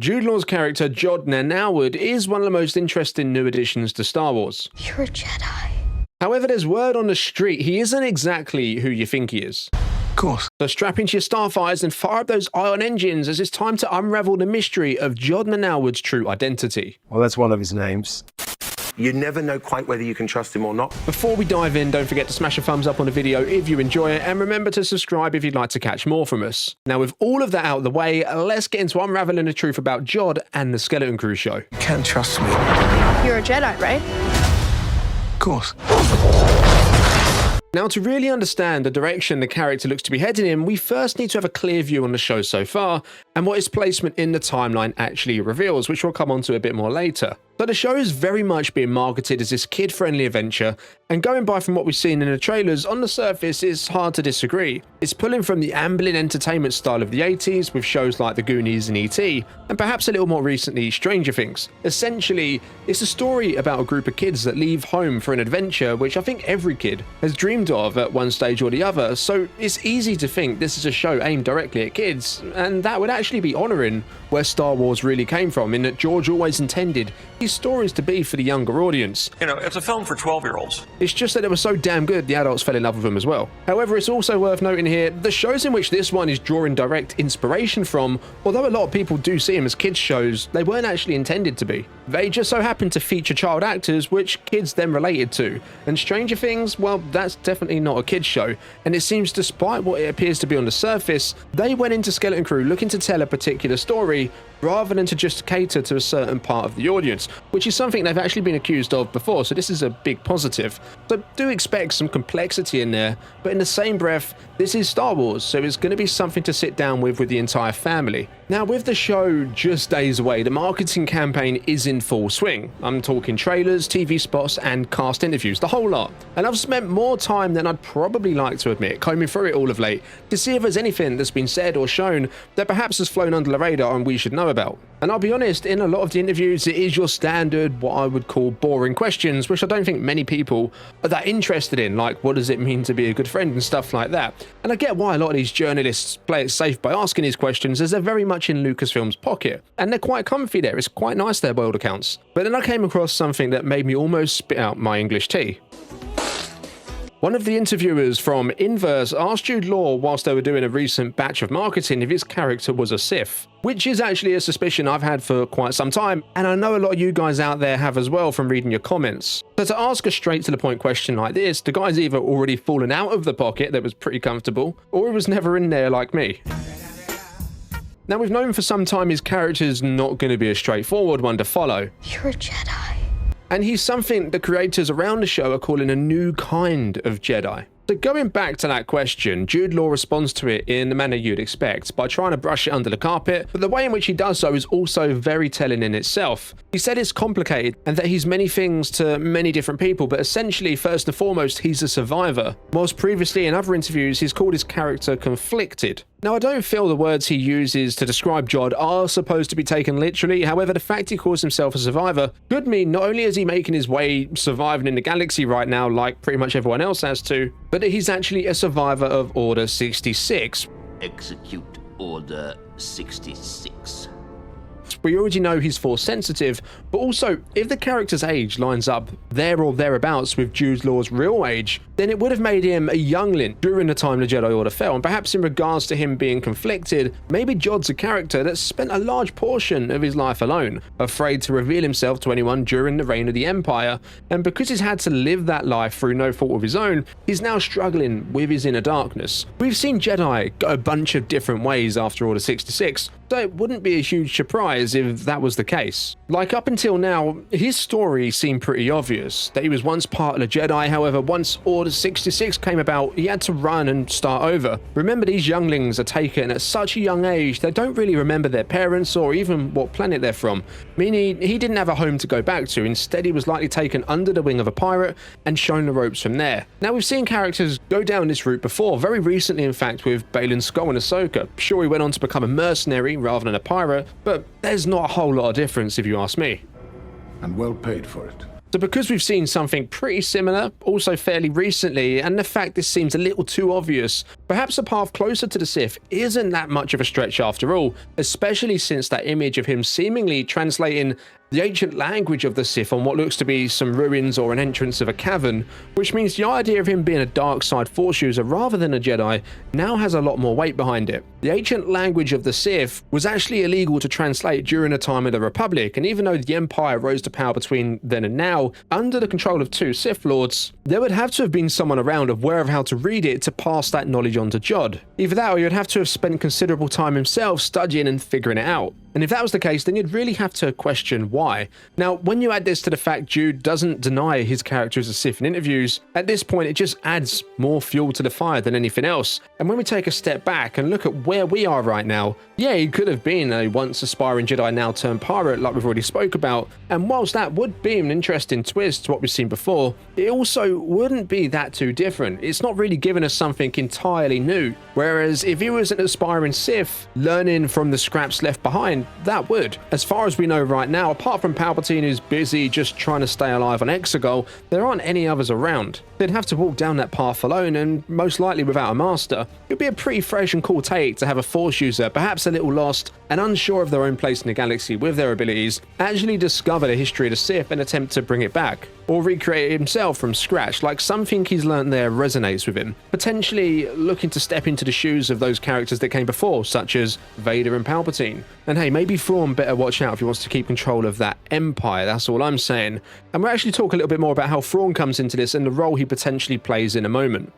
Jude Law's character Jude is one of the most interesting new additions to Star Wars. You're a Jedi. However, there's word on the street he isn't exactly who you think he is. Of course. So strap into your starfires and fire up those ion engines as it's time to unravel the mystery of Jude Nanowood's true identity. Well, that's one of his names. You never know quite whether you can trust him or not. Before we dive in, don't forget to smash a thumbs up on the video if you enjoy it, and remember to subscribe if you'd like to catch more from us. Now, with all of that out of the way, let's get into unraveling the truth about Jude and the Skeleton Crew show. You can trust me. You're a Jedi, right? Of course. Now, to really understand the direction the character looks to be heading in, we first need to have a clear view on the show so far, and what its placement in the timeline actually reveals, which we'll come on to a bit more later. So the show is very much being marketed as this kid-friendly adventure, and going by from what we've seen in the trailers, on the surface it's hard to disagree. It's pulling from the ambling entertainment style of the 80s with shows like The Goonies and E.T., and perhaps a little more recently Stranger Things. Essentially, it's a story about a group of kids that leave home for an adventure which I think every kid has dreamed of at one stage or the other, so it's easy to think this is a show aimed directly at kids, and that would actually be honouring where Star Wars really came from, in that George always intended these stories to be for the younger audience. You know, it's a film for 12-year-olds. It's just that it was so damn good the adults fell in love with them as well. However, it's also worth noting here, the shows in which this one is drawing direct inspiration from, although a lot of people do see them as kids shows, they weren't actually intended to be. They just so happened to feature child actors which kids then related to. And Stranger Things, well, that's definitely not a kids show, and it seems despite what it appears to be on the surface, they went into Skeleton Crew looking to tell a particular story rather than to just cater to a certain part of the audience, which is something they've actually been accused of before, so this is a big positive. So do expect some complexity in there, but in the same breath, this is Star Wars, so it's going to be something to sit down with the entire family. Now, with the show just days away, the marketing campaign is in full swing. I'm talking trailers, TV spots, and cast interviews, the whole lot. And I've spent more time than I'd probably like to admit combing through it all of late to see if there's anything that's been said or shown that perhaps has flown under the radar and we should know about. And I'll be honest, in a lot of the interviews, it is your standard, what I would call boring questions, which I don't think many people are that interested in, like what does it mean to be a good friend and stuff like that. And I get why a lot of these journalists play it safe by asking these questions, as they're very much in Lucasfilm's pocket, and they're quite comfy there. It's quite nice there by all accounts. But then I came across something that made me almost spit out my English tea. One of the interviewers from Inverse asked Jude Law whilst they were doing a recent batch of marketing if his character was a Sith, which is actually a suspicion I've had for quite some time, and I know a lot of you guys out there have as well from reading your comments. So to ask a straight to the point question like this, the guy's either already fallen out of the pocket that was pretty comfortable, or he was never in there like me. Now, we've known for some time his character's not going to be a straightforward one to follow. You're a Jedi. And he's something the creators around the show are calling a new kind of Jedi. So going back to that question, Jude Law responds to it in the manner you'd expect, by trying to brush it under the carpet, but the way in which he does so is also very telling in itself. He said it's complicated and that he's many things to many different people, but essentially, first and foremost, he's a survivor, whilst previously in other interviews he's called his character conflicted. Now, I don't feel the words he uses to describe Jude are supposed to be taken literally. However, the fact he calls himself a survivor could mean not only is he making his way surviving in the galaxy right now like pretty much everyone else has to, but that he's actually a survivor of Order 66. Execute Order 66. We already know he's Force sensitive, but also, if the character's age lines up there or thereabouts with Jude Law's real age, then it would have made him a youngling during the time the Jedi Order fell, and perhaps in regards to him being conflicted, maybe Jude's a character that spent a large portion of his life alone, afraid to reveal himself to anyone during the reign of the Empire, and because he's had to live that life through no fault of his own, he's now struggling with his inner darkness. We've seen Jedi go a bunch of different ways after Order 66, so it wouldn't be a huge surprise if that was the case. Like, up until now, his story seemed pretty obvious, that he was once part of the Jedi. However, once Order 66 came about, he had to run and start over. Remember, these younglings are taken at such a young age they don't really remember their parents or even what planet they're from, meaning he didn't have a home to go back to. Instead, he was likely taken under the wing of a pirate and shown the ropes from there. Now, we've seen characters go down this route before, very recently in fact with Baylan Skoll and Ahsoka. Sure, he went on to become a mercenary rather than a pirate, but there's not a whole lot of difference if you ask me. And well paid for it. So because we've seen something pretty similar, also fairly recently, and the fact this seems a little too obvious, perhaps a path closer to the Sith isn't that much of a stretch after all, especially since that image of him seemingly translating the ancient language of the Sith on what looks to be some ruins or an entrance of a cavern, which means the idea of him being a dark side Force user rather than a Jedi now has a lot more weight behind it. The ancient language of the Sith was actually illegal to translate during the time of the Republic, and even though the Empire rose to power between then and now, under the control of 2 Sith Lords, there would have to have been someone around aware of how to read it to pass that knowledge on to Jude. Either that or you'd have to have spent considerable time himself studying and figuring it out. And if that was the case, then you'd really have to question why. Now, when you add this to the fact Jude doesn't deny his character as a Sith in interviews, at this point it just adds more fuel to the fire than anything else. And when we take a step back and look at where we are right now, yeah, he could have been a once aspiring Jedi now turned pirate like we've already spoke about, and whilst that would be an interesting twist to what we've seen before, it also wouldn't be that too different. It's not really giving us something entirely new. Whereas if he was an aspiring Sith, learning from the scraps left behind, that would. As far as we know right now, apart from Palpatine who's busy just trying to stay alive on Exegol, there aren't any others around. They'd have to walk down that path alone and most likely without a master. It would be a pretty fresh and cool take to have a Force user, perhaps a little lost and unsure of their own place in the galaxy with their abilities, actually discover the history of the Sith and attempt to bring it back. Or recreate it himself from scratch, like something he's learned there resonates with him. Potentially looking to step into the shoes of those characters that came before, such as Vader and Palpatine. And hey, maybe Thrawn better watch out if he wants to keep control of that Empire, that's all I'm saying. And we'll actually talk a little bit more about how Thrawn comes into this and the role he potentially plays in a moment.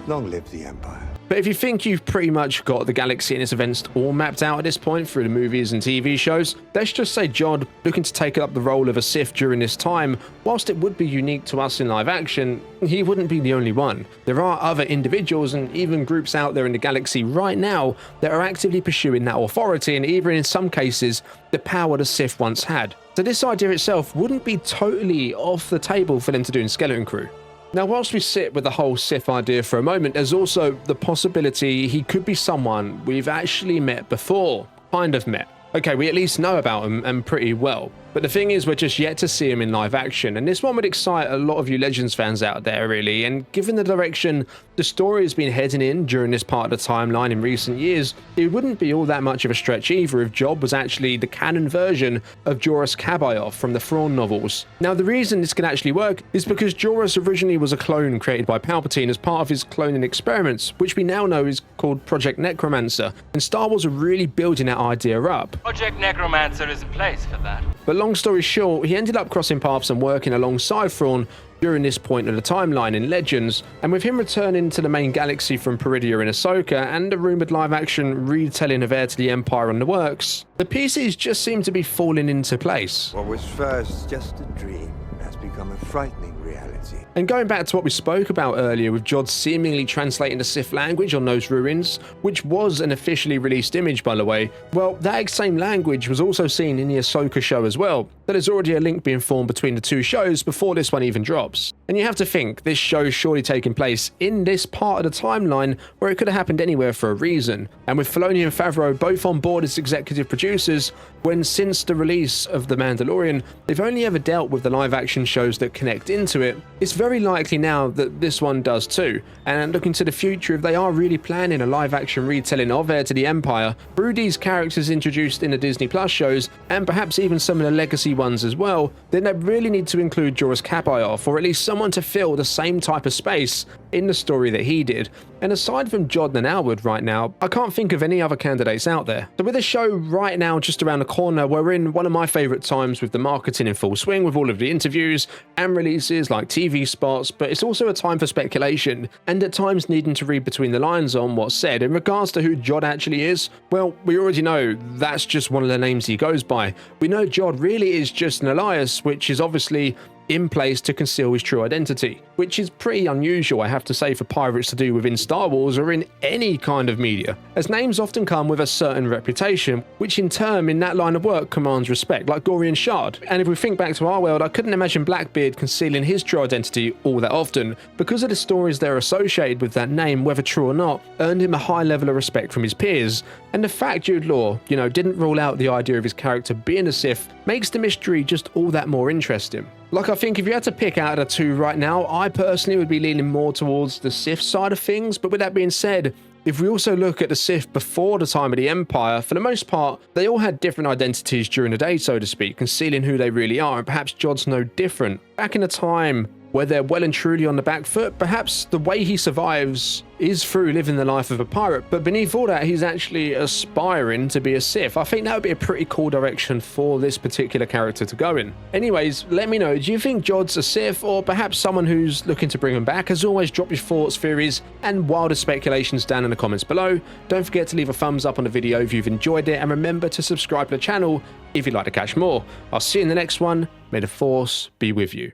Long live the Empire. But if you think you've pretty much got the galaxy and its events all mapped out at this point through the movies and TV shows, let's just say Jude, looking to take up the role of a Sith during this time, whilst it would be unique to us in live action, he wouldn't be the only one. There are other individuals and even groups out there in the galaxy right now that are actively pursuing that authority and even in some cases, the power the Sith once had. So this idea itself wouldn't be totally off the table for them to do in Skeleton Crew. Now, whilst we sit with the whole Sith idea for a moment, there's also the possibility he could be someone we've actually met before. Kind of met. Okay, we at least know about him and pretty well. But the thing is, we're just yet to see him in live action, and this one would excite a lot of you Legends fans out there, really, and given the direction the story has been heading in during this part of the timeline in recent years, it wouldn't be all that much of a stretch either if Job was actually the canon version of Joruus C'baoth from the Thrawn novels. Now, the reason this can actually work is because Joruus originally was a clone created by Palpatine as part of his cloning experiments, which we now know is called Project Necromancer, and Star Wars are really building that idea up. Project Necromancer is a place for that. But long story short, he ended up crossing paths and working alongside Thrawn during this point of the timeline in Legends, and with him returning to the main galaxy from Peridia in Ahsoka and a rumoured live-action retelling of Heir to the Empire on the works, the pieces just seem to be falling into place. What was first just a dream has become a frightening reality. And going back to what we spoke about earlier with Jude seemingly translating the Sith language on those ruins, which was an officially released image by the way, well, that same language was also seen in the Ahsoka show as well. There's already a link being formed between the two shows before this one even drops. And you have to think, this show's surely taking place in this part of the timeline where it could have happened anywhere for a reason. And with Filoni and Favreau both on board as executive producers, when since the release of The Mandalorian, they've only ever dealt with the live action shows that connect into it, it's very likely now that this one does too. And looking to the future, if they are really planning a live action retelling of Heir to the Empire, through these characters introduced in the Disney Plus shows, and perhaps even some of the legacy ones as well, then they really need to include Joruus C'baoth, or at least someone to fill the same type of space in the story that he did. And aside from Jude and Alwood right now, I can't think of any other candidates out there. So with the show right now just around the corner, we're in one of my favourite times with the marketing in full swing with all of the interviews and releases like TV spots, but it's also a time for speculation and at times needing to read between the lines on what's said. In regards to who Jude actually is, well, we already know that's just one of the names he goes by. We know Jude really is just an alias, which is obviously in place to conceal his true identity, which is pretty unusual, I have to say, for pirates to do within Star Wars or in any kind of media, as names often come with a certain reputation, which in turn in that line of work commands respect, like Gorian Shard. And if we think back to our world, I couldn't imagine Blackbeard concealing his true identity all that often, because of the stories that are associated with that name, whether true or not, earned him a high level of respect from his peers. And the fact Jude Law, didn't rule out the idea of his character being a Sith makes the mystery just all that more interesting. Like, I think if you had to pick out of the two right now, I personally would be leaning more towards the Sith side of things. But with that being said, if we also look at the Sith before the time of the Empire, for the most part, they all had different identities during the day, so to speak, concealing who they really are, and perhaps Jude's no different. Back in a time where they're well and truly on the back foot, perhaps the way he survives is through living the life of a pirate, but beneath all that, he's actually aspiring to be a Sith. I think that would be a pretty cool direction for this particular character to go in. Anyways, let me know, do you think Jude's a Sith, or perhaps someone who's looking to bring him back? As always, drop your thoughts, theories, and wildest speculations down in the comments below. Don't forget to leave a thumbs up on the video if you've enjoyed it, and remember to subscribe to the channel if you'd like to catch more. I'll see you in the next one. May the Force be with you.